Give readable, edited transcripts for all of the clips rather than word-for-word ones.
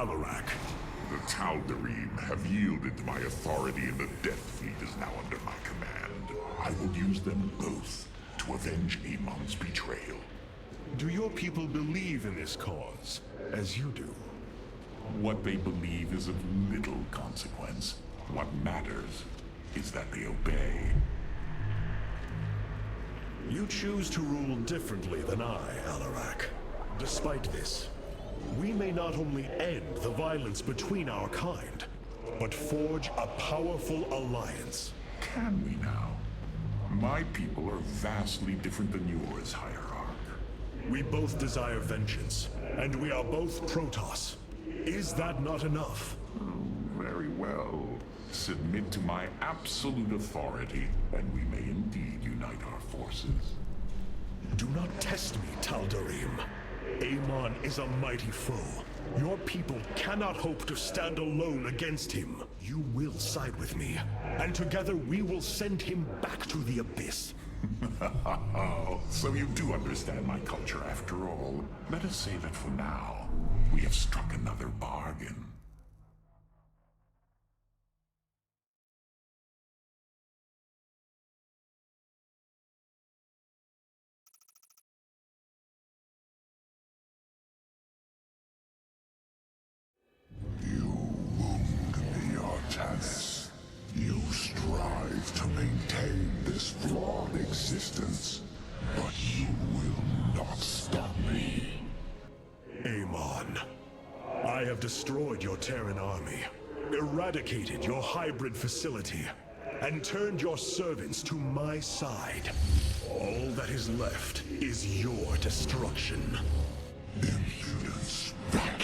Alarak. The Tal'Darim have yielded to my authority, and the Death Fleet is now under my command. I will use them both to avenge Amon's betrayal. Do your people believe in this cause, as you do? What they believe is of little consequence. What matters is that they obey. You choose to rule differently than I, Alarak. Despite this, we may not only end the violence between our kind, but forge a powerful alliance. Can we now? My people are vastly different than yours, Hierarch. We both desire vengeance, and we are both Protoss. Is that not enough? Very well. Submit to my absolute authority, and we may indeed unite our forces. Do not test me, Tal'Darim. Amon is a mighty foe. Your people cannot hope to stand alone against him. You will side with me, and together we will send him back to the abyss. So you do understand my culture after all. Let us say that for now, we have struck another bargain. Artanis. You strive to maintain this flawed existence, but you will not stop me. Amon, I have destroyed your Terran army, eradicated your hybrid facility, and turned your servants to my side. All that is left is your destruction. Impudence back.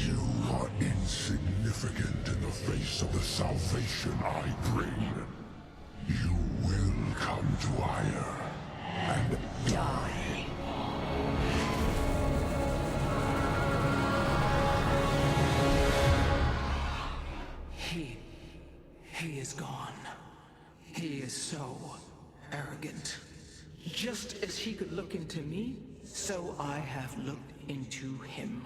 You are insignificant in the face of the salvation I bring. You will come to Ire and die. He is gone. He is so arrogant. Just as he could look into me, so I have looked into him.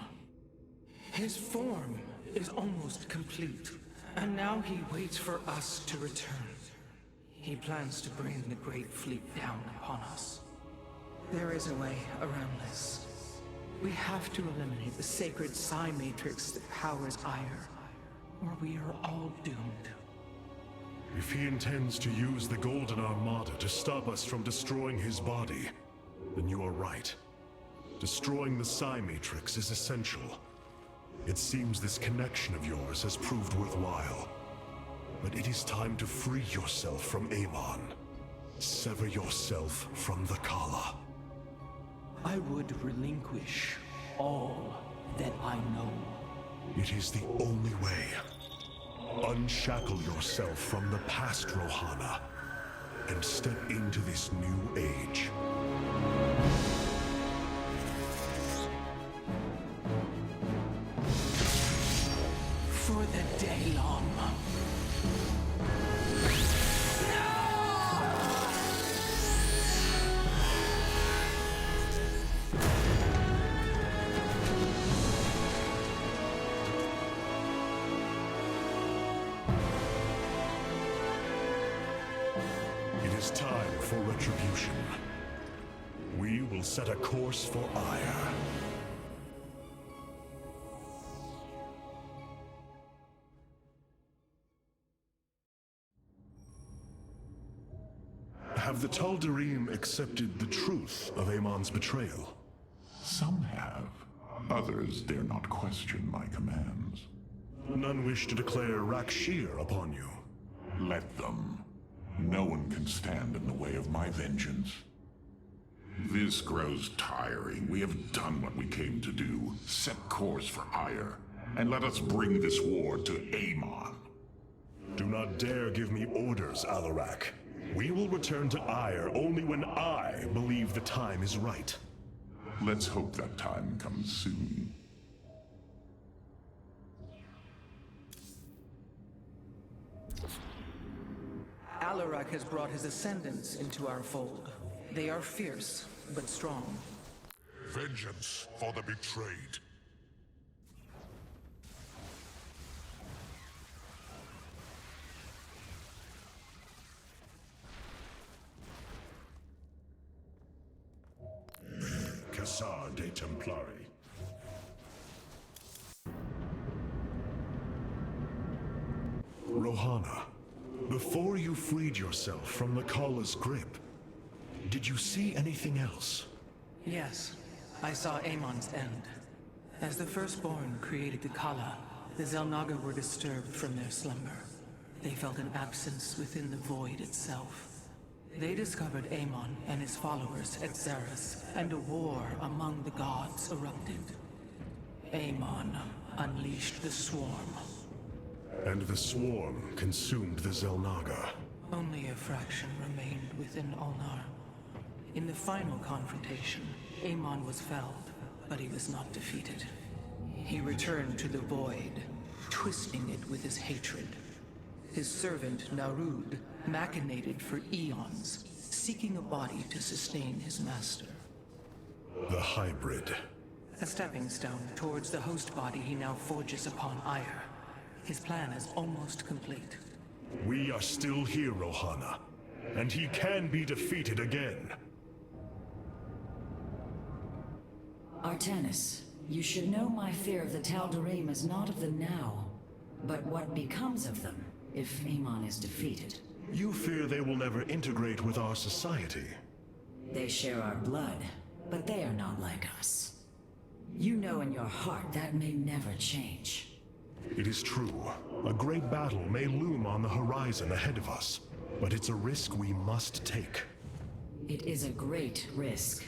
His form is almost complete, and now he waits for us to return. He plans to bring the Great Fleet down upon us. There is a way around this. We have to eliminate the sacred psi matrix that powers Ire, or we are all doomed. If he intends to use the Golden Armada to stop us from destroying his body, then you are right. Destroying the psi matrix is essential. It seems this connection of yours has proved worthwhile. But it is time to free yourself from Amon. Sever yourself from the Kala. I would relinquish all that I know. It is the only way. Unshackle yourself from the past, Rohana, and step into this new age. For the Daylon. It is time for retribution. We will set a course for Ire. Have the Tal'Darim accepted the truth of Amon's betrayal? Some have. Others dare not question my commands. None wish to declare Rakshir upon you. Let them. No one can stand in the way of my vengeance. This grows tiring. We have done what we came to do. Set course for Ire, and let us bring this war to Amon. Do not dare give me orders, Alarak. We will return to Ire only when I believe the time is right. Let's hope that time comes soon. Alarak has brought his ascendants into our fold. They are fierce, but strong. Vengeance for the betrayed. de Templari. Rohana, before you freed yourself from the Kala's grip, did you see anything else? Yes, I saw Amon's end. As the Firstborn created the Kala, the Xel'Naga were disturbed from their slumber. They felt an absence within the void itself. They discovered Amon and his followers at Xeris, and a war among the gods erupted. Amon unleashed the Swarm. And the Swarm consumed the Xel'Naga. Only a fraction remained within Ulnar. In the final confrontation, Amon was felled, but he was not defeated. He returned to the void, twisting it with his hatred. His servant, Narud, machinated for eons, seeking a body to sustain his master. The hybrid. A stepping stone towards the host body he now forges upon Ire. His plan is almost complete. We are still here, Rohana, and he can be defeated again. Artanis, you should know my fear of the Tal'Darim is not of the now, but what becomes of them if Amon is defeated. You fear they will never integrate with our society. They share our blood, but they are not like us. You know in your heart that may never change. It is true. A great battle may loom on the horizon ahead of us, but it's a risk we must take. It is a great risk.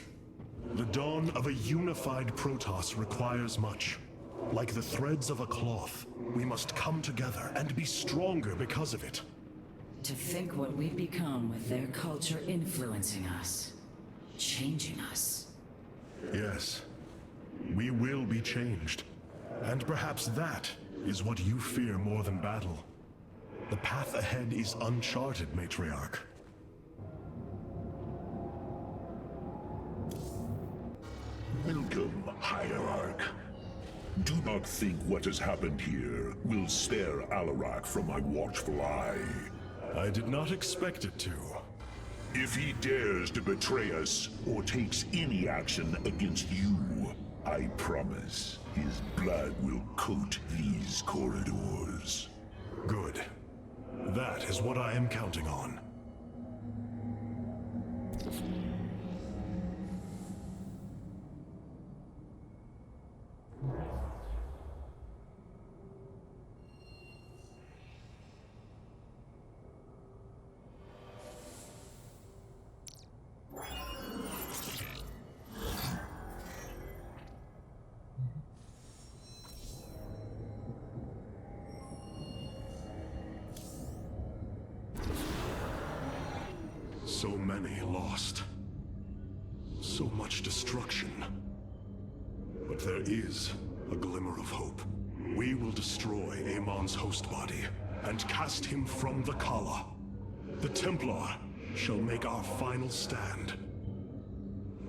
The dawn of a unified Protoss requires much. Like the threads of a cloth, we must come together and be stronger because of it. To think what we've become with their culture influencing us, changing us. Yes, we will be changed. And perhaps that is what you fear more than battle. The path ahead is uncharted, Matriarch. Welcome, Hierarch. Do not think what has happened here will spare Alarak from my watchful eye. I did not expect it to. If he dares to betray us or takes any action against you, I promise his blood will coat these corridors. Good. That is what I am counting on. So many lost. So much destruction. But there is a glimmer of hope. We will destroy Amon's host body and cast him from the Kala. The Templar shall make our final stand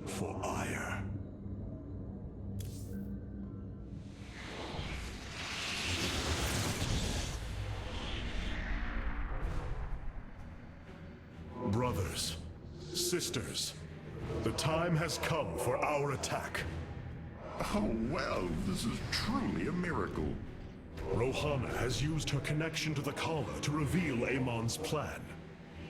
for Ire. Brothers, sisters, the time has come for our attack. Oh, well, this is truly a miracle. Rohana has used her connection to the Kala to reveal Amon's plan.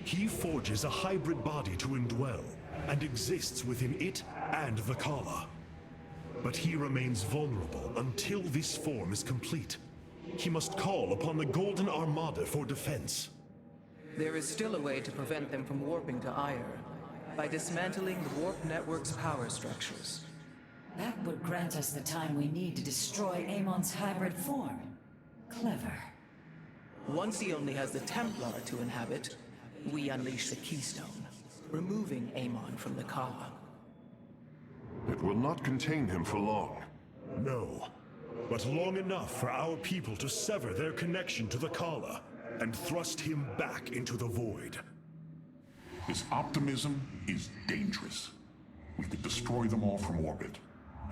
He forges a hybrid body to indwell, and exists within it and the Kala. But he remains vulnerable until this form is complete. He must call upon the Golden Armada for defense. There is still a way to prevent them from warping to Ire, by dismantling the warp network's power structures. That would grant us the time we need to destroy Amon's hybrid form. Clever. Once he only has the Templar to inhabit, we unleash the Keystone, removing Amon from the Kala. It will not contain him for long. No, but long enough for our people to sever their connection to the Kala and thrust him back into the void. His optimism is dangerous. We could destroy them all from orbit,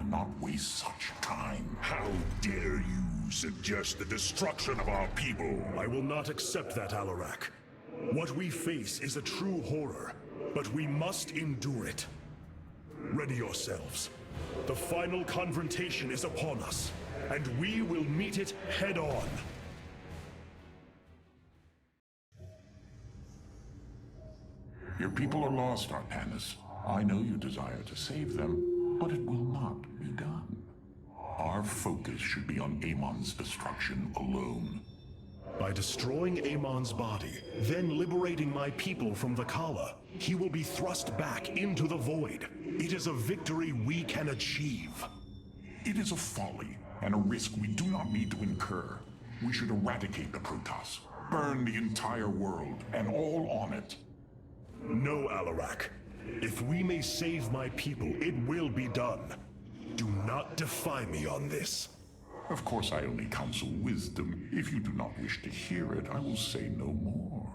and not waste such time. How dare you suggest the destruction of our people? I will not accept that, Alarak. What we face is a true horror, but we must endure it. Ready yourselves. The final confrontation is upon us, and we will meet it head-on. Your people are lost, Artanis. I know you desire to save them, but it will not be done. Our focus should be on Amon's destruction alone. By destroying Amon's body, then liberating my people from the Khala, he will be thrust back into the void. It is a victory we can achieve. It is a folly and a risk we do not need to incur. We should eradicate the Protoss, burn the entire world, and all on it. No, Alarak. If we may save my people, it will be done. Do not defy me on this. Of course, I only counsel wisdom. If you do not wish to hear it, I will say no more.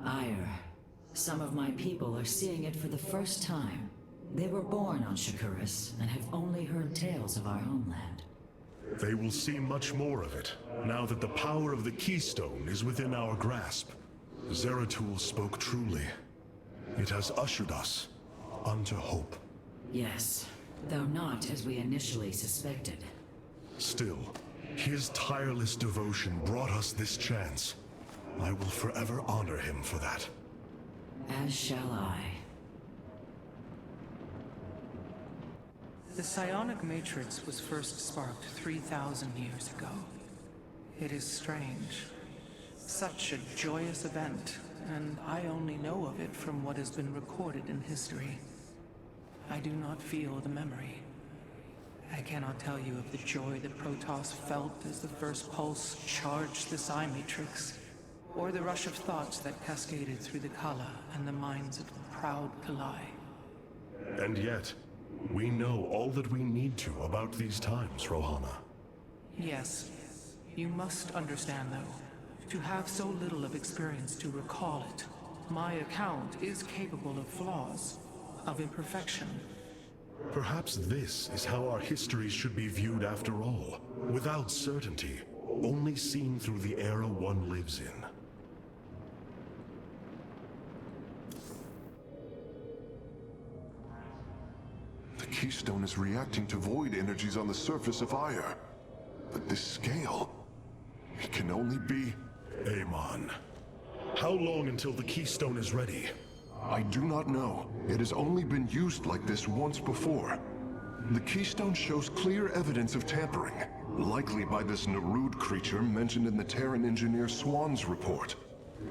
Ire. Some of my people are seeing it for the first time. They were born on Shakuras and have only heard tales of our homeland. They will see much more of it, now that the power of the Keystone is within our grasp. Zeratul spoke truly. It has ushered us unto hope. Yes, though not as we initially suspected. Still, his tireless devotion brought us this chance. I will forever honor him for that. As shall I. The psionic matrix was first sparked 3,000 years ago. It is strange. Such a joyous event, and I only know of it from what has been recorded in history. I do not feel the memory. I cannot tell you of the joy that Protoss felt as the first pulse charged the psi matrix, or the rush of thoughts that cascaded through the Khala and the minds of the proud Kalai. And yet, we know all that we need to about these times, Rohana. Yes. You must understand, though, to have so little of experience to recall it, my account is capable of flaws, of imperfection. Perhaps this is how our histories should be viewed after all, without certainty, only seen through the era one lives in. The Keystone is reacting to void energies on the surface of Ire. But this scale... it can only be... Amon. How long until the Keystone is ready? I do not know. It has only been used like this once before. The Keystone shows clear evidence of tampering, likely by this Narud creature mentioned in the Terran engineer Swan's report.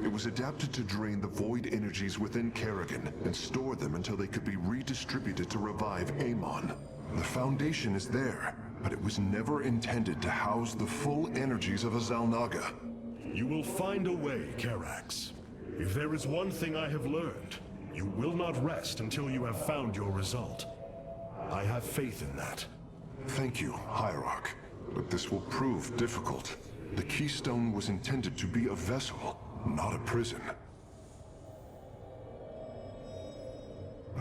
It was adapted to drain the void energies within Kerrigan and store them until they could be redistributed to revive Amon. The foundation is there, but it was never intended to house the full energies of a Xalnaga. You will find a way, Karax. If there is one thing I have learned, you will not rest until you have found your result. I have faith in that. Thank you, Hierarch. But this will prove difficult. The Keystone was intended to be a vessel, not a prison.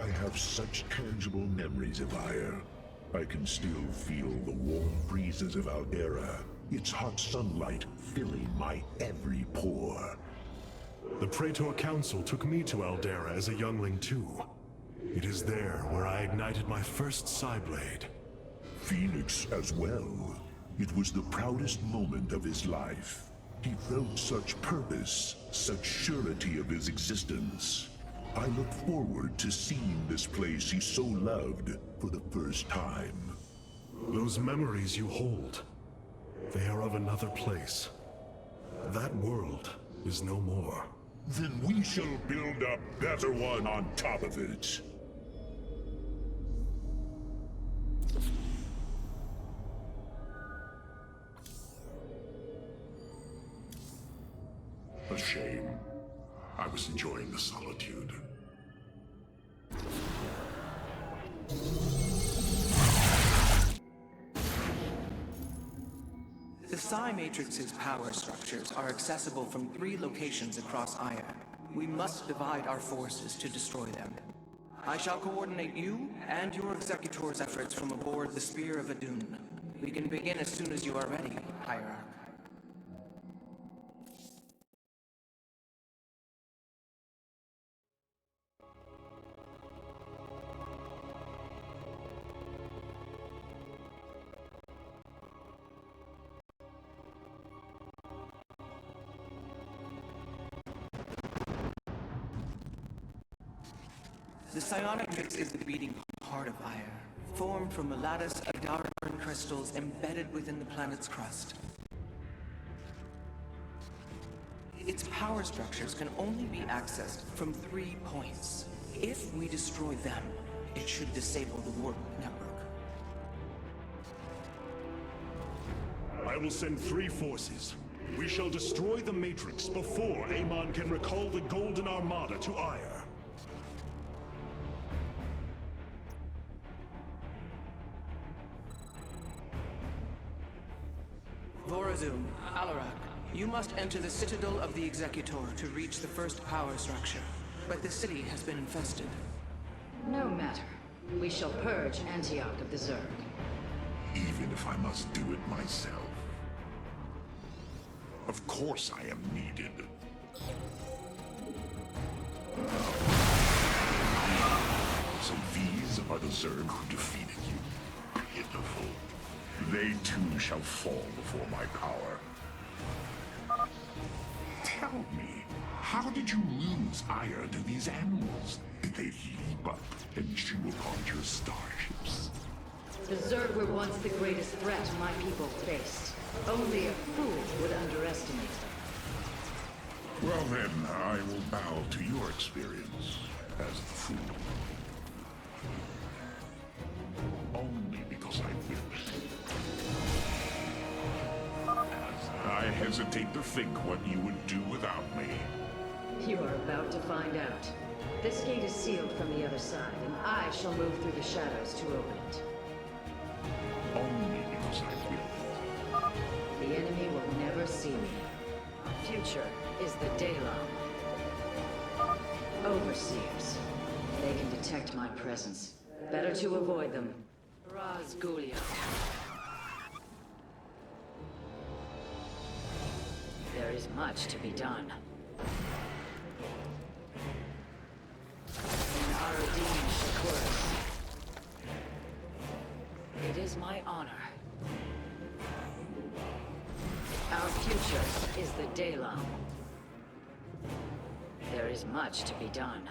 I have such tangible memories of Ire. I can still feel the warm breezes of Aldera, its hot sunlight filling my every pore. The Praetor Council took me to Aldera as a youngling too. It is there where I ignited my first Psyblade. Phoenix as well. It was the proudest moment of his life. He felt such purpose, such surety of his existence. I look forward to seeing this place he so loved for the first time. Those memories you hold, they are of another place. That world is no more. Then we shall build a better one on top of it. A shame. I was enjoying the solitude. The Psi Matrix's power structures are accessible from 3 locations across Ire. We must divide our forces to destroy them. I shall coordinate you and your Executor's efforts from aboard the Spear of Adun. We can begin as soon as you are ready, Hierarch. The Psionics is the beating heart of Ire, formed from a lattice of Darwin crystals embedded within the planet's crust. Its power structures can only be accessed from 3 points. If we destroy them, it should disable the warp network. I will send 3 forces. We shall destroy the Matrix before Amon can recall the Golden Armada to Ire. Vorazum, Alarak, you must enter the Citadel of the Executor to reach the first power structure. But the city has been infested. No matter. We shall purge Antioch of the Zerg. Even if I must do it myself. Of course I am needed. So these are the Zerg who defeated you. Pitiful. They too shall fall before my power. Tell me, how did you lose ire to these animals? Did they leap up and chew upon your starships? The Zerg were once the greatest threat my people faced. Only a fool would underestimate them. Well then, I will bow to your experience as the fool. Only because I will. As I hesitate to think what you would do without me. You are about to find out. This gate is sealed from the other side, and I shall move through the shadows to open it. Only because I will. The enemy will never see me. Future is the Daylon. Overseers. They can detect my presence. Better to avoid them. Razgulia. There is much to be done. Aradin Shakuras. It is my honor. Our future is the Daylon. There is much to be done.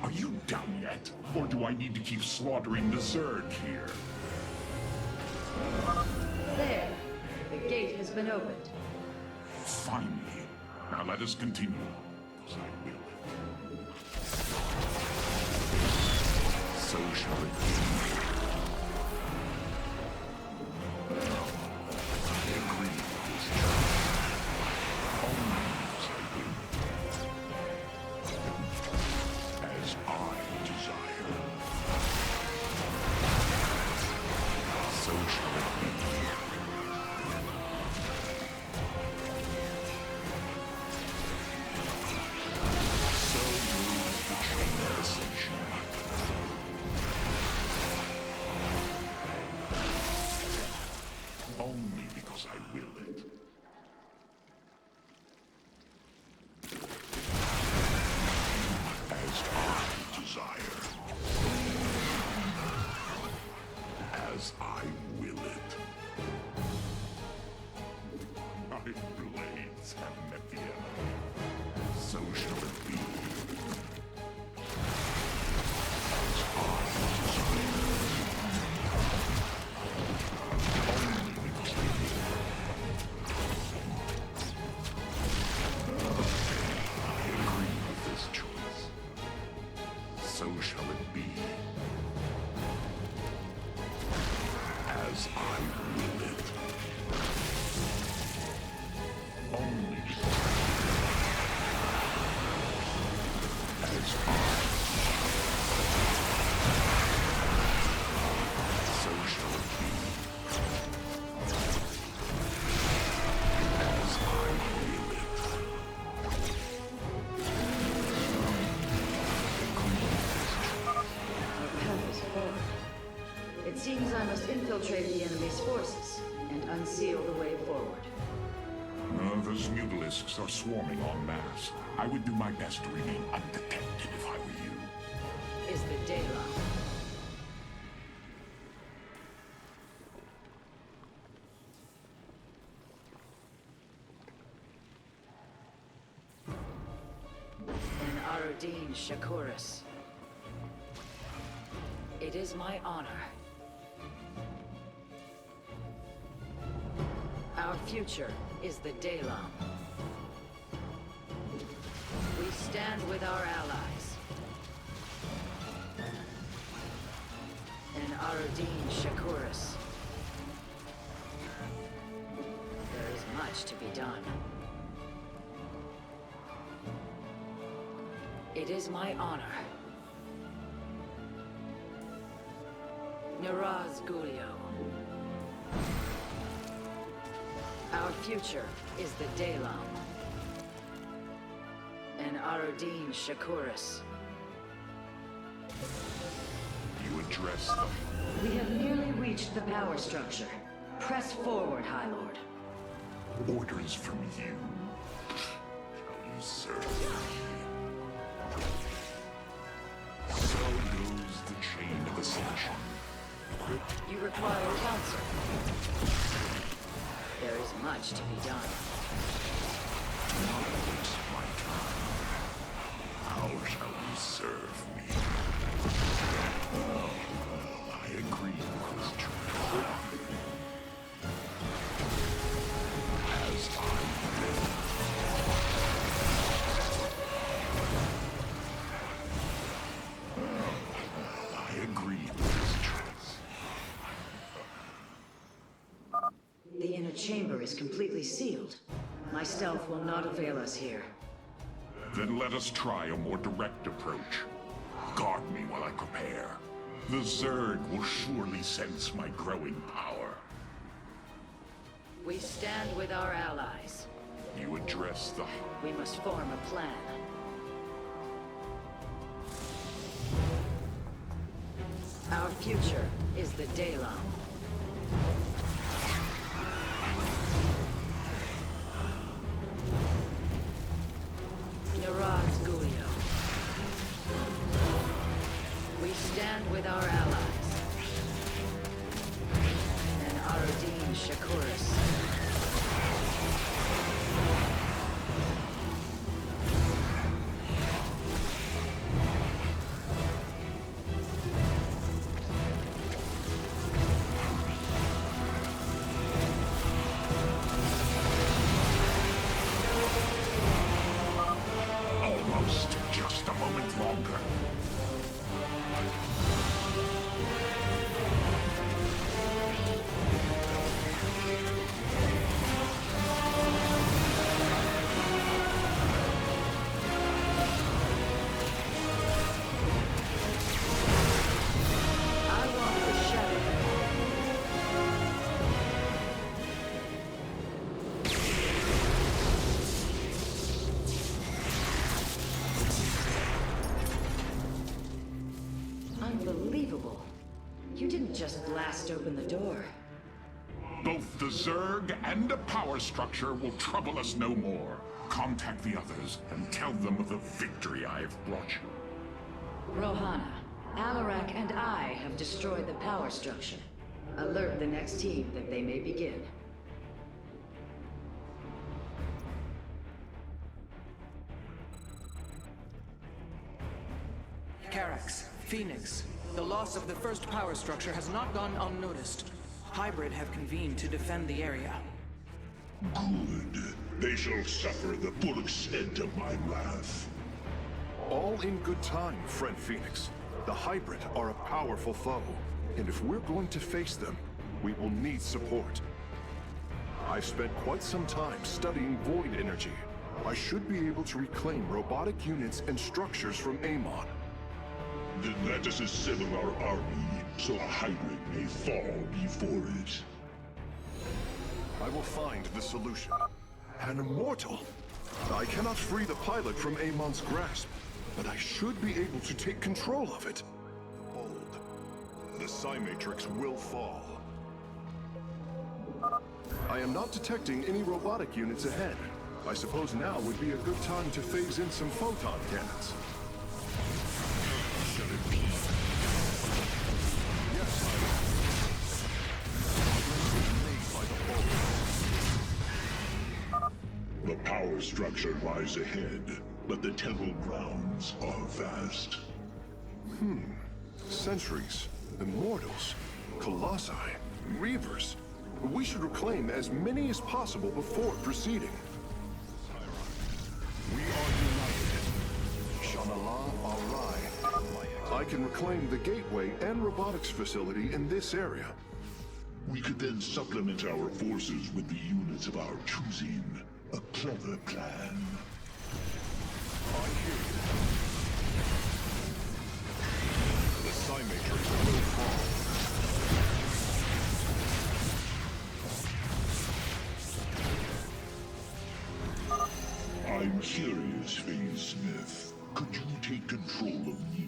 Are you done yet? Or do I need to keep slaughtering the Zerg here? There. The gate has been opened. Finally. Now let us continue. Because I will. So shall it be. I agree with this choice. Only because I will. As I desire. So shall it be. So moves the chain of ascension. Only because I will it. As I desire. As I will it. My blades have met the enemy. So shall it be. As I desire. Only because I will. I agree with this choice. So shall it be. As I will it. Only because as I. So shall it be. As I will it. Our path is forward. It seems I must infiltrate the enemy's forces and unseal the way forward. Those mutilisks are swarming en masse. I would do my best to remain undetected if I were you. Is the Daylon. And Aradin Shakuras. It is my honor. Our future is the Daylon. We stand with our allies. And Aradin Shakuris. There is much to be done. It is my honor. Niraz Gulio. Our future is the Daylon. And Aradin Shakuris. You address them. We have nearly reached the power structure. Press forward, High Lord. Orders from you. Shall you serve me? So goes the chain of ascension. You require counsel. There is much to be done. Now is my turn. How shall you serve me? I agree with this choice. As I live. I agree with this choice. The inner chamber is completely sealed. My stealth will not avail us here. Then let us try a more direct approach. Guard me while I prepare. The Zerg will surely sense my growing power. We stand with our allies. You address the... We must form a plan. Our future is the Daylon. Niraz Gulio. We stand with our allies. And Aradin Shakuris. Almost. Just a moment longer. I want the shadow. Unbelievable. You didn't just blast open the door. Both the Zerg and a power structure will trouble us no more. Contact the others and tell them of the victory I have brought you. Rohana, Alarak and I have destroyed the power structure. Alert the next team that they may begin. Carax, Phoenix, the loss of the first power structure has not gone unnoticed. Hybrid have convened to defend the area. Good. They shall suffer the full extent of my wrath. All in good time, friend Phoenix. The Hybrid are a powerful foe, and if we're going to face them, we will need support. I've spent quite some time studying void energy. I should be able to reclaim robotic units and structures from Amon. Then let us assemble our army, so a Hybrid may fall before it. I will find the solution. An immortal! I cannot free the pilot from Amon's grasp, but I should be able to take control of it. Hold. The Psi Matrix will fall. I am not detecting any robotic units ahead. I suppose now would be a good time to phase in some photon cannons. Shall it be? Yes, made by the The power structure lies ahead, but the temple grounds are vast. Sentries, Immortals, Colossi, Reavers. We should reclaim as many as possible before proceeding. We are united. Shanala Arai. I can reclaim the gateway and robotics facility in this area. We could then supplement our forces with the units of our choosing. A clever plan. I hear you. The Psi Matrix will fall. I'm curious, Phase Smith. Could you take control of me?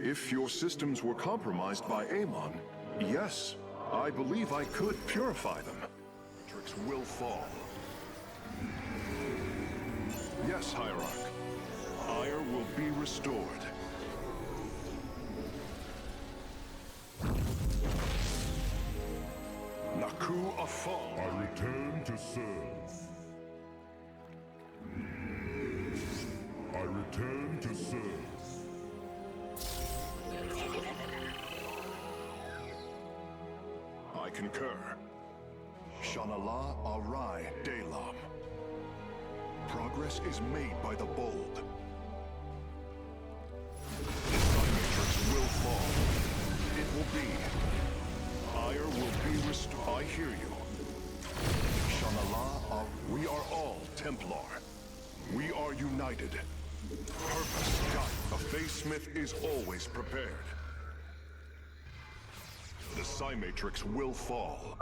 If your systems were compromised by Amon, yes, I believe I could purify them. Matrix will fall. Yes, Hierarch. Ire will be restored. Naku Afal. I return to serve. I return to serve. I concur. Shanala Arai Delam. Progress is made by the bold. The Sun Matrix will fall. It will be. Ire will be restored. I hear you. Shanala, we are all Templar. We are united. Purpose, God. A Phase Smith is always prepared. The Psi Matrix will fall.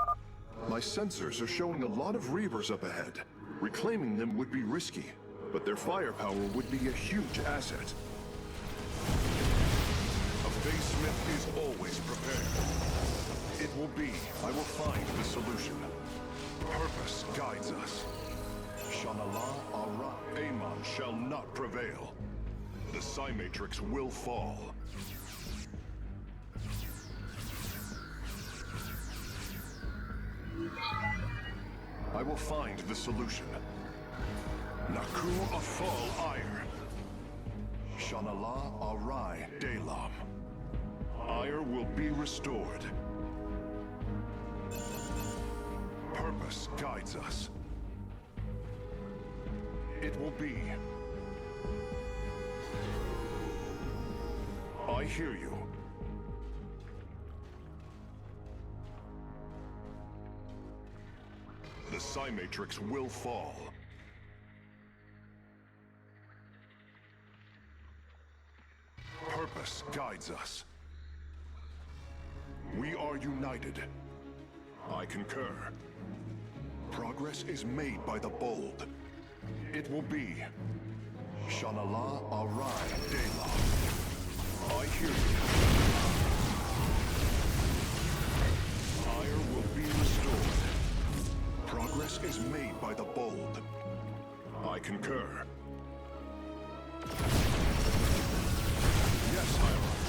My sensors are showing a lot of Reavers up ahead. Reclaiming them would be risky, but their firepower would be a huge asset. A Phase Smith is always prepared. It will be. I will find the solution. Purpose guides us. Shanala Ara. Amon shall not prevail. The Psi Matrix will fall. I will find the solution. Naku Afal Ire. Shanala Arai Delam. Ire will be restored. Purpose guides us. It will be. I hear you. The Psi Matrix will fall. Purpose guides us. We are united. I concur. Progress is made by the bold. It will be. Shanala Arai Dela. I hear you. Ire will be restored. Progress is made by the bold. I concur. Yes, Hierarch.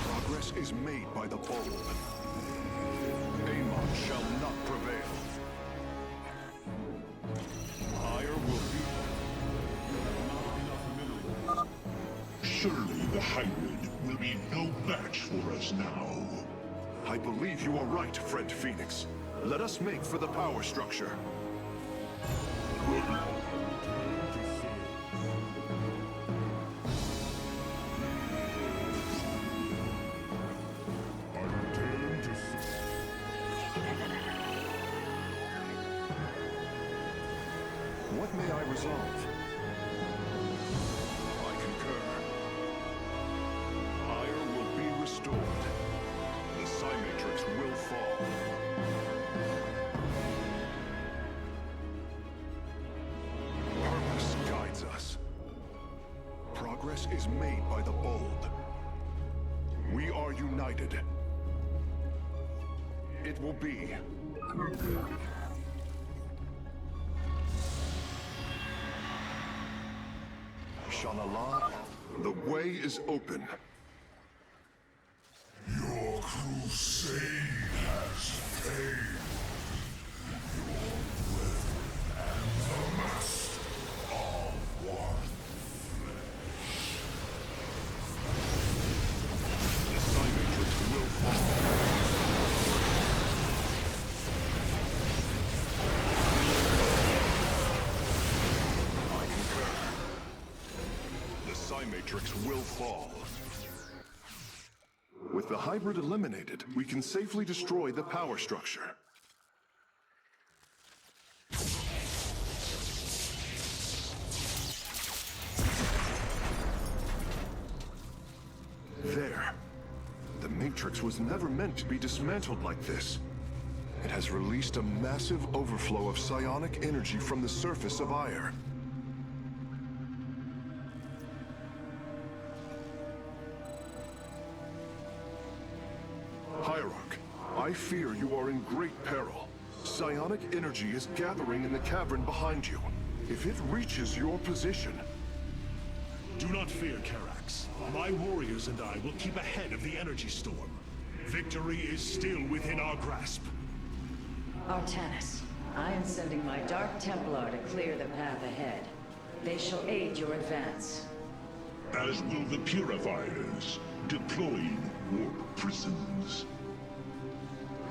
Progress is made by the bold. Amon shall not prevail. Ire will be... Surely the hybrid will be no match for us now. I believe you are right, friend Phoenix. Let us make for the power structure. What may I resolve? I concur. Ire will be restored. The Psi Matrix will fall. Purpose guides us. Progress is made by the bold. We are united. It will be. Shanala, the way is open. Your crusade has failed. Your weapon Psi Matrix will fall. With the hybrid eliminated, we can safely destroy the power structure. There. The Matrix was never meant to be dismantled like this. It has released a massive overflow of psionic energy from the surface of Ire. Hierarch, I fear you are in great peril. Psionic energy is gathering in the cavern behind you. If it reaches your position... Do not fear, Karax. My warriors and I will keep ahead of the energy storm. Victory is still within our grasp. Artanis, I am sending my Dark Templar to clear the path ahead. They shall aid your advance. As will the Purifiers, deploying warp prisons.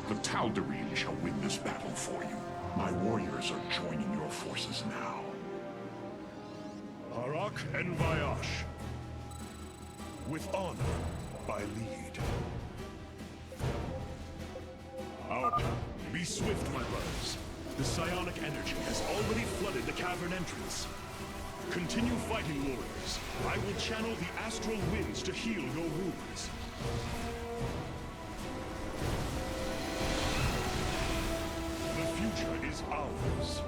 The Tal'Darim shall win this battle for you. My warriors are joining your forces now. Harak and Vayash. With honor, by lead. Be swift, my brothers. The psionic energy has already flooded the cavern entrance. Continue fighting, warriors. I will channel the astral winds to heal your wounds. The future is ours.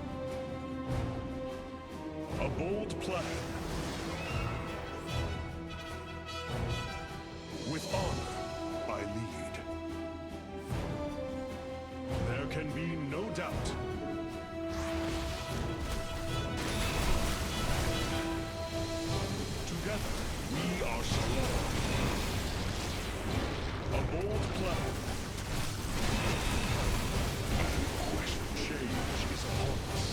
A bold plan. With honor, I lead. There can be no doubt. Together, we are strong. A bold plan. Change is upon us.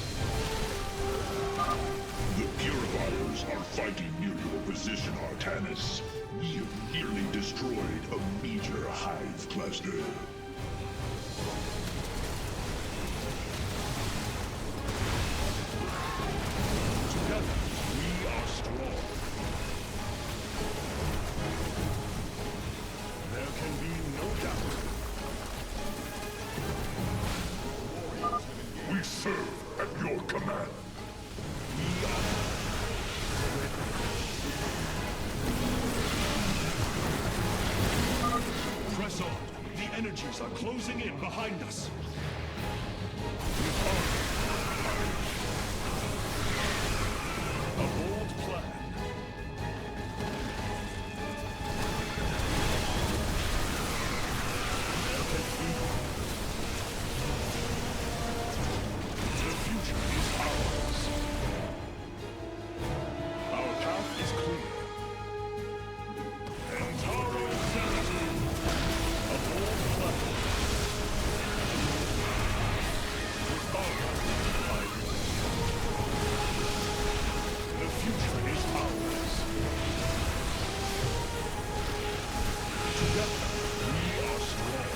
The Purifiers are fighting near your position, Artanis. We have nearly destroyed a major hive cluster. Together, we are strong. There can be no doubt. We serve at your command. We are... Press on. The energies are closing in behind us. With honor, a bold plan. The future is ours. Our path is clear. Zeratul, a bold plan. With honor, I lead. The future is ours. Together, we are strong.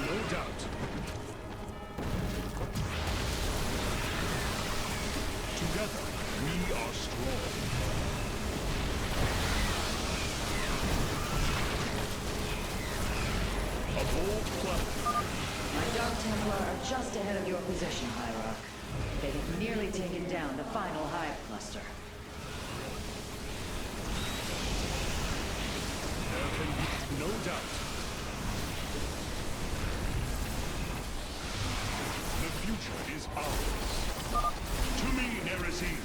No doubt. Together, we are strong. A bold plan. My Dark Templar are just ahead of your position, Hierarch. They have nearly taken down the final hive cluster. There can be no doubt. The future is ours. To me, Nerazine.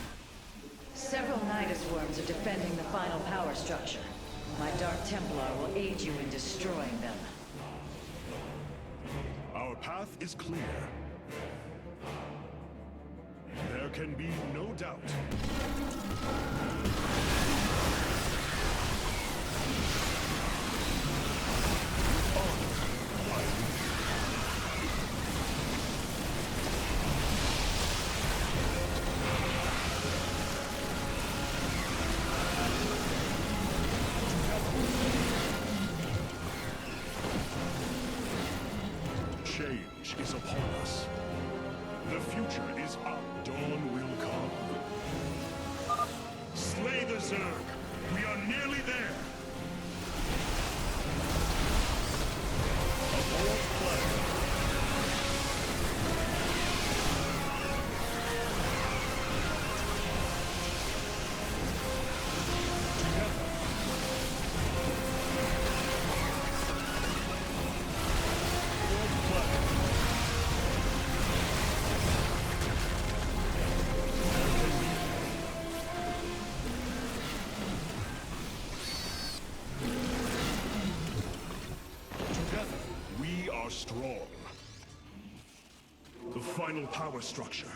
Several Nidus worms are defending the final power structure. My Dark Templar will aid you in destroying them. Our path is clear. There can be no doubt. Honor, I lead. Change is upon us. The future is up. Dawn will come. Slay the Zerg. We are nearly there. Abort flag. Strong. The final power structure.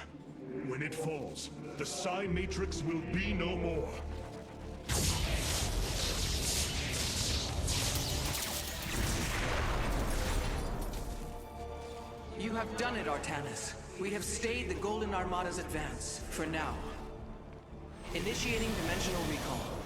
When it falls, the Psi Matrix will be no more. You have done it, Artanis. We have stayed the Golden Armada's advance, for now. Initiating dimensional recall.